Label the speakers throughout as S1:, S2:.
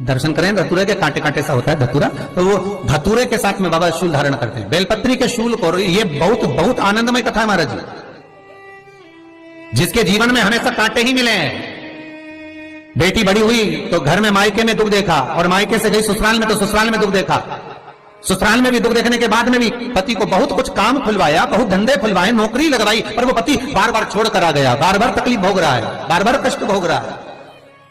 S1: दर्शन करें धतूरे के, कांटे कांटे सा होता है धतूरा, तो वो धतूरे के साथ में बाबा शूल धारण करते हैं, बेलपत्री के शूल को। ये बहुत बहुत आनंदमय कथा है महाराज जी, जिसके जीवन में हमेशा कांटे ही मिले हैं। बेटी बड़ी हुई तो घर में मायके में दुख देखा, और मायके से गई ससुराल में तो ससुराल में दुख देखा, ससुराल में भी दुख देखने के बाद में भी पति को बहुत कुछ काम खुलवाया, बहुत धंधे खुलवाए, नौकरी लगवाई, पर वो पति बार बार छोड़ कर आ गया, बार बार तकलीफ भोग रहा है, बार बार कष्ट भोग रहा है।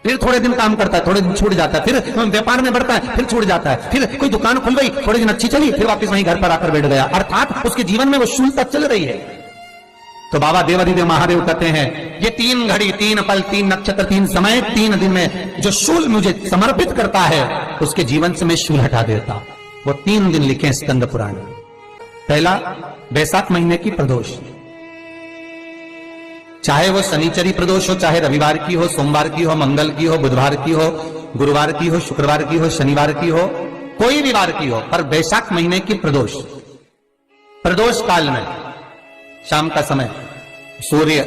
S1: फिर थोड़े दिन काम करता है, थोड़े दिन छूट जाता है, फिर व्यापार में बढ़ता है, फिर छूट जाता है, फिर कोई दुकान खुल गई, थोड़े दिन अच्छी चली, फिर वापस वहीं घर पर आकर बैठ गया, अर्थात उसके जीवन में वो शूलता चल रही है। तो बाबा देवादिदेव महादेव कहते हैं, ये 3 घड़ी 3 पल 3 नक्षत्र 3 समय 3 दिन में जो शूल मुझे समर्पित करता है, उसके जीवन से मैं शूल हटा देता। वो 3 दिन लिखे स्कंद पुराण। पहला, बैसाख महीने की प्रदोष, चाहे वो शनिचरी प्रदोष हो, चाहे रविवार की हो, सोमवार की हो, मंगल की हो, बुधवार की हो, गुरुवार की हो, शुक्रवार की हो, शनिवार की हो, कोई भी वार की हो, पर बैसाख महीने की प्रदोष। प्रदोष काल में शाम का समय सूर्य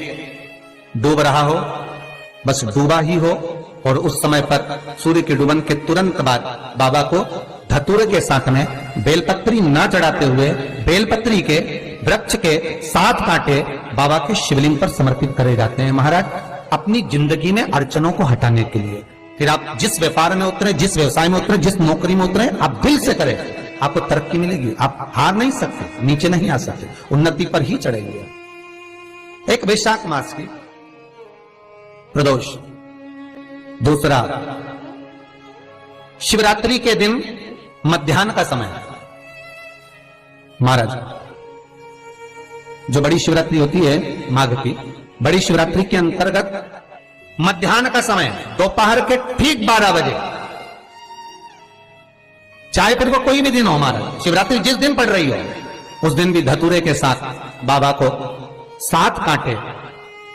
S1: डूब रहा हो, बस डूबा ही हो, और उस समय पर सूर्य के डूबन के तुरंत बाद बाबा को धतूरे के साथ में बेलपत्री ना चढ़ाते हुए बेलपत्री के वृक्ष के 7 कांटे बाबा के शिवलिंग पर समर्पित करे जाते हैं महाराज, अपनी जिंदगी में अड़चनों को हटाने के लिए। फिर आप जिस व्यापार में उतरे, जिस व्यवसाय में उतरे, जिस नौकरी में उतरे, आप दिल से करें, आपको तरक्की मिलेगी। आप हार नहीं सकते, नीचे नहीं आ सकते, उन्नति पर ही चढ़ेंगे। एक वैशाख मास की प्रदोष। दूसरा, शिवरात्रि के दिन मध्याह्न का समय महाराज, जो बड़ी शिवरात्रि होती है माघ की, बड़ी शिवरात्रि के अंतर्गत मध्याह्न का समय, दोपहर के ठीक 12 बजे, चाहे फिर वो कोई भी दिन हो महाराज, शिवरात्रि जिस दिन पड़ रही हो, उस दिन भी धतूरे के साथ बाबा को 7 कांटे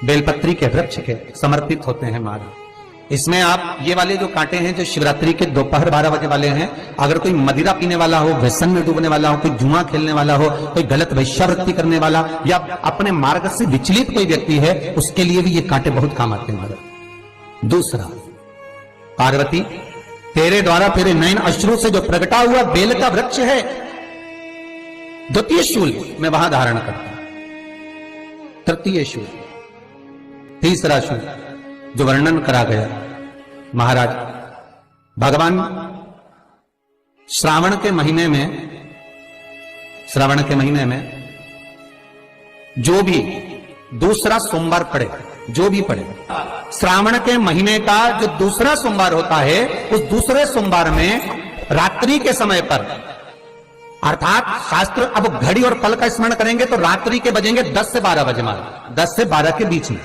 S1: बेलपत्री के वृक्ष के समर्पित होते हैं महाराज। इसमें आप ये वाले जो कांटे हैं, जो शिवरात्रि के दोपहर 12 बजे वाले हैं, अगर कोई मदिरा पीने वाला हो, व्यसन में डूबने वाला हो, कोई जुआ खेलने वाला हो, कोई गलत वैश्यावृत्ति करने वाला, या अपने मार्ग से विचलित कोई व्यक्ति है, उसके लिए भी ये कांटे बहुत काम आते हैं महाराज। दूसरा, पार्वती तेरे द्वारा तेरे नयन अश्रु से जो प्रगटा हुआ बेल का वृक्ष है, द्वितीय शूल मैं वहां धारण करता। तृतीय शूल, तीसरा शूल जो वर्णन करा गया महाराज, भगवान श्रावण के महीने में जो भी दूसरा सोमवार पड़े, जो भी पड़े, श्रावण के महीने का जो दूसरा सोमवार होता है, उस दूसरे सोमवार में रात्रि के समय पर, अर्थात शास्त्र अब घड़ी और पल का स्मरण करेंगे तो रात्रि के बजेंगे 10 से 12 बजे महाराज, 10 से 12 के बीच में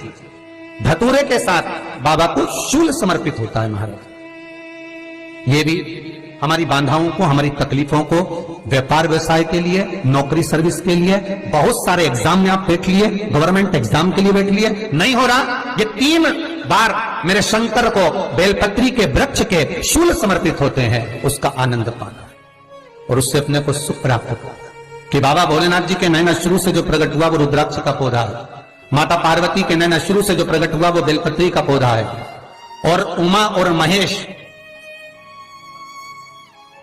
S1: धतूरे के साथ बाबा को शूल समर्पित होता है महाराज। ये भी हमारी बाधाओं को, हमारी तकलीफों को, व्यापार व्यवसाय के लिए, नौकरी सर्विस के लिए, बहुत सारे एग्जाम में आप बैठ लिए, गवर्नमेंट एग्जाम के लिए बैठ लिए, नहीं हो रहा, ये 3 बार मेरे शंकर को बेलपत्री के वृक्ष के शूल समर्पित होते हैं, उसका आनंद पाना और उससे अपने को सुख प्राप्त करना। कि बाबा भोलेनाथ जी के नयन अश्रु से जो प्रकट हुआ वो रुद्राक्ष का पौधा है, माता पार्वती के नयन अश्रु से जो प्रकट हुआ वो बेलपत्री का पौधा है, और उमा और महेश,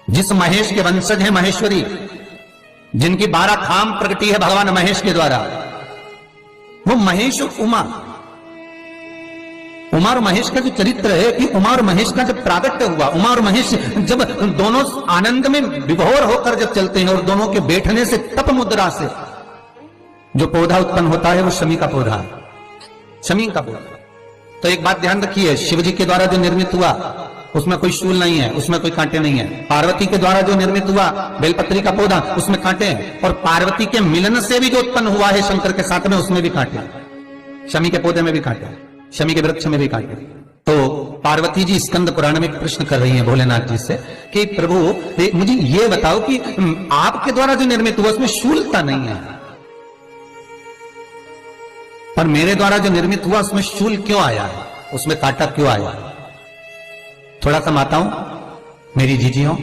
S1: जिस महेश के वंशज है महेश्वरी, जिनकी 12 खाम प्रगटी है भगवान महेश के द्वारा, वो महेश और उमा और महेश का जो चरित्र है कि उमा और महेश का जब प्रागट्य हुआ, उमा और महेश जब दोनों आनंद में विभोर होकर जब चलते हैं, और दोनों के बैठने से तप मुद्रा से जो पौधा उत्पन्न होता है वो शमी का पौधा है, शमी का पौधा। तो एक बात ध्यान रखिए, शिव जी के द्वारा जो निर्मित हुआ उसमें कोई शूल नहीं है, उसमें कोई कांटे नहीं है। पार्वती के द्वारा जो निर्मित हुआ बेलपत्री का पौधा, उसमें कांटे हैं, और पार्वती के मिलन से भी जो उत्पन्न हुआ है शंकर के साथ में, उसमें भी कांटे हैं, शमी के पौधे में भी कांटे हैं, शमी के वृक्ष में भी कांटे। तो पार्वती जी स्कंद पुराण में प्रश्न कर रही हैं भोलेनाथ जी से कि प्रभु मुझे ये बताओ कि आपके द्वारा जो निर्मित हुआ उसमें शूलता नहीं है, पर मेरे द्वारा जो निर्मित हुआ उसमें शूल क्यों आया है, उसमें कांटा क्यों आया है? थोड़ा सा माताओं, मेरी जीजियों,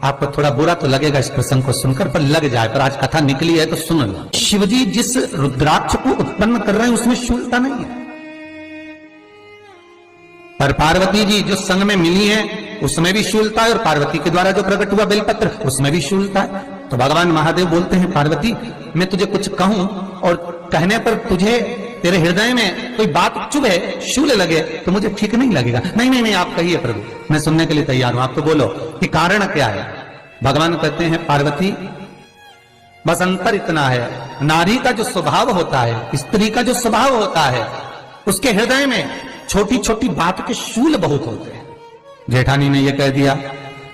S1: आपको थोड़ा बुरा तो लगेगा इस प्रसंग को सुनकर, पर लग जाए, पर आज कथा निकली है तो सुन लो। शिवजी जिस रुद्राक्ष को उत्पन्न कर रहे हैं उसमें शूलता नहीं है, पर पार्वती जी जो संग में मिली है उसमें भी शूलता है, और पार्वती के द्वारा जो प्रकट हुआ बेलपत्र उसमें भी शूलता है। तो भगवान महादेव बोलते हैं, पार्वती मैं तुझे कुछ कहूं और कहने पर तुझे तेरे हृदय में कोई बात चुभे, शूल लगे तो मुझे ठीक नहीं लगेगा। नहीं नहीं नहीं, आप कहिए प्रभु, मैं सुनने के लिए तैयार हूं, आप तो बोलो कि कारण क्या है। भगवान कहते हैं, पार्वती बस अंतर इतना है, नारी का जो स्वभाव होता है, स्त्री का जो स्वभाव होता है, उसके हृदय में छोटी छोटी बात के शूल बहुत होते हैं। जेठानी ने यह कह दिया,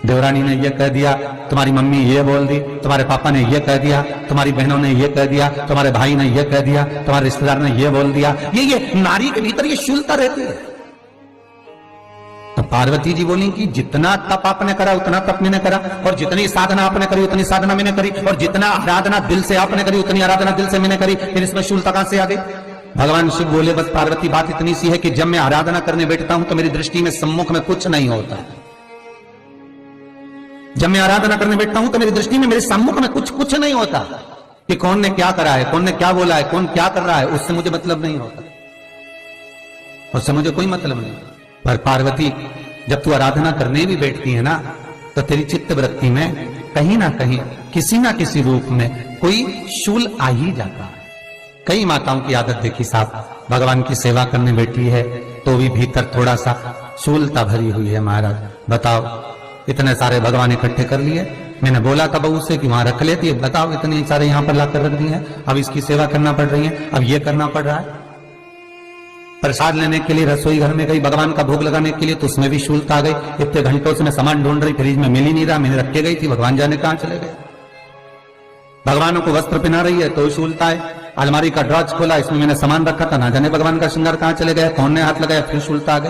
S1: देवरानी ने यह कह दिया, तुम्हारी मम्मी ये बोल दी, तुम्हारे पापा ने यह कह दिया, तुम्हारी बहनों ने यह कह दिया, तुम्हारे भाई ने यह कह दिया, तुम्हारे रिश्तेदार ने यह बोल दिया। ये नारी के भीतर ये शूलता रहती है। तो पार्वती जी बोली कि जितना तप आपने करा उतना तप मैंने करा, और जितनी साधना आपने करी उतनी साधना मैंने करी, और जितना आराधना दिल से आपने करी उतनी आराधना दिल से मैंने करी, फिर इसमें शूलता कहां से आ गई। भगवान शिव बोले, बस पार्वती बात इतनी सी है कि जब मैं आराधना करने बैठता हूं तो मेरी दृष्टि में सम्मुख में कुछ नहीं होता। जब मैं आराधना करने बैठता हूं तो मेरी दृष्टि में मेरे सम्मुख में कुछ नहीं होता कि कौन ने क्या करा है, कौन ने क्या बोला है, कौन क्या कर रहा है, उससे मुझे मतलब नहीं होता, उससे मुझे कोई मतलब नहीं। पर पार्वती जब तू आराधना करने भी बैठती है ना, तो तेरी चित्त वृत्ति में कहीं ना कहीं किसी ना किसी रूप में कोई शूल आ ही जाता है। कई माताओं की आदत देखी साहब, भगवान की सेवा करने बैठी है तो भी भीतर थोड़ा सा शूलता भरी हुई है। महाराज बताओ, इतने सारे भगवान इकट्ठे कर लिए, मैंने बोला था बहू से कि वहां रख लेती है, बताओ इतने सारे यहां पर लाकर रख दिए हैं, अब इसकी सेवा करना पड़ रही है, अब ये करना पड़ रहा है। प्रसाद लेने के लिए रसोई घर में गई, भगवान का भोग लगाने के लिए, तो उसमें भी शूलता आ गई। इतने घंटों से मैं सामान ढूंढ रही, फ्रिज में मिल ही नहीं रहा, मैंने रख के गई थी, भगवान जाने कहां चले गए। भगवानों को वस्त्र पहना रही है तो शूलता है। अलमारी का ड्रॉज खोला, इसमें मैंने सामान रखा था, ना जाने भगवान का श्रृंगार कहां चले गए, कौन ने हाथ लगाया, फिर शूलता आ गई।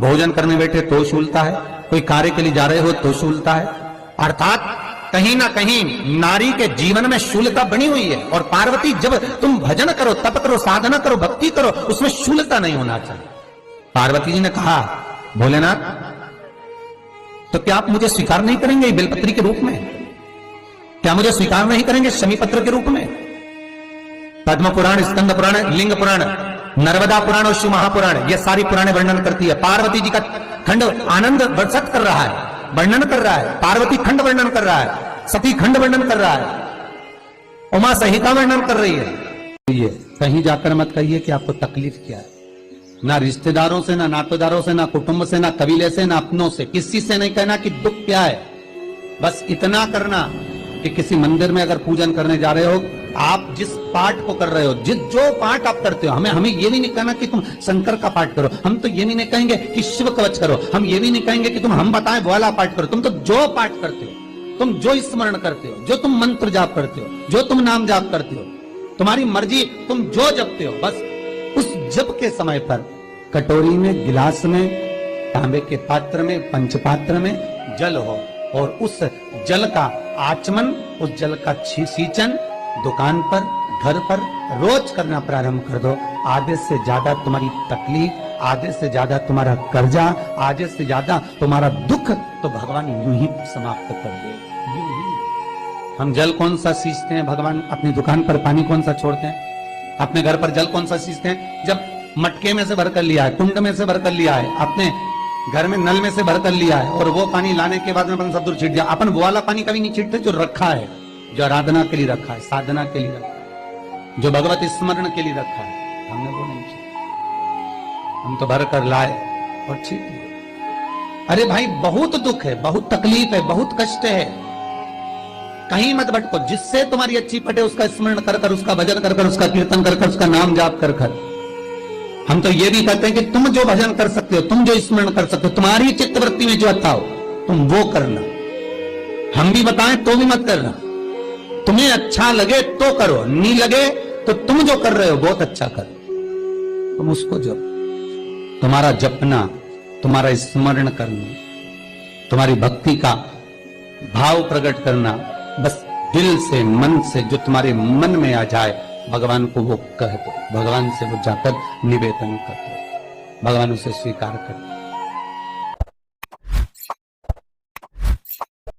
S1: भोजन करने बैठे तो शूलता है, कोई कार्य के लिए जा रहे हो तो शूलता है। अर्थात कहीं ना कहीं नारी के जीवन में शूलता बनी हुई है। और पार्वती जब तुम भजन करो, तप करो, साधना करो, भक्ति करो, उसमें शूलता नहीं होना चाहिए। पार्वती जी ने कहा, भोलेनाथ तो क्या आप मुझे स्वीकार नहीं करेंगे बेलपत्री के रूप में, क्या मुझे स्वीकार नहीं करेंगे शमी पत्र के रूप में। पद्म पुराण, स्कंद पुराण, लिंग पुराण, नर्मदा पुराण और शिव महापुराण, ये सारी पुराणे वर्णन करती है। पार्वती जी का खंड आनंद वर्षित कर रहा है, वर्णन कर रहा है, पार्वती खंड वर्णन कर रहा है, सती खंड वर्णन कर रहा है, उमा सहिता वर्णन कर रही है। ये कहीं जाकर मत कहिए कि आपको तकलीफ क्या है, ना रिश्तेदारों से, ना नातेदारों से, ना कुटुंब से, ना कबीले से, ना अपनों से, किसी से नहीं कहना कि दुख क्या है। बस इतना करना कि किसी मंदिर में अगर पूजन करने जा रहे हो, आप जिस पाठ को कर रहे हो, जो पाठ आप करते हो, हमें ये भी नहीं कहना कि तुम शंकर का पाठ करो, हम तो ये भी नहीं कहेंगे कि शिव कवच करो, हम ये भी नहीं कहेंगे कि तुम हम बताएं वो वाला पाठ करो। तुम तो जो पाठ करते हो, तुम जो स्मरण करते हो, जो तुम मंत्र जाप करते हो, जो तुम नाम जाप करते हो, तुम्हारी मर्जी, तुम जो जपते हो, बस उस जप के समय पर कटोरी में, गिलास में, तांबे के पात्र में, पंचपात्र में जल हो, और उस जल का आचमन, उस जल का सींचन दुकान पर, घर पर रोज करना प्रारंभ कर दो। आधे से ज्यादा तुम्हारी तकलीफ, आधे से ज्यादा तुम्हारा कर्जा, आधे से ज्यादा तुम्हारा दुख तो भगवान यूं ही समाप्त कर दे। यूं ही हम जल कौन सा सींचते हैं, भगवान अपनी दुकान पर पानी कौन सा छोड़ते हैं, अपने घर पर जल कौन सा सींचते हैं। जब मटके में से भरकर लिया है, कुंड में से भरकर लिया है, अपने घर में नल में से भरकर लिया है, और वो पानी लाने के बाद में अपन सब दूर छीट दिया, अपन वो वाला पानी कभी नहीं छीटते जो रखा है, जो आराधना के लिए रखा है, साधना के लिए रखा है, जो भगवत स्मरण के लिए रखा है, हमने वो नहीं छीटा। हम तो भर कर लाए और छीट दिए। अरे भाई बहुत दुख है, बहुत तकलीफ है, बहुत कष्ट है, कहीं मत भटको। जिससे तुम्हारी अच्छी पटे उसका स्मरण कर कर, उसका भजन कर कर, उसका कीर्तन कर कर, उसका नाम जाप कर कर। हम तो ये भी कहते हैं कि तुम जो भजन कर सकते हो, तुम जो स्मरण कर सकते हो, तुम्हारी चित्तवृत्ति में जो अच्छा हो तुम वो करना। हम भी बताएं तो भी मत करना, तुम्हें अच्छा लगे तो करो, नहीं लगे तो तुम जो कर रहे हो बहुत अच्छा करो, तुम उसको जप। तुम्हारा जपना, तुम्हारा स्मरण करना, तुम्हारी भक्ति का भाव प्रकट करना, बस दिल से, मन से, जो तुम्हारे मन में आ जाए भगवान को वो कह दो, भगवान से वो जाकर निवेदन कर दो, भगवान उसे स्वीकार कर दो।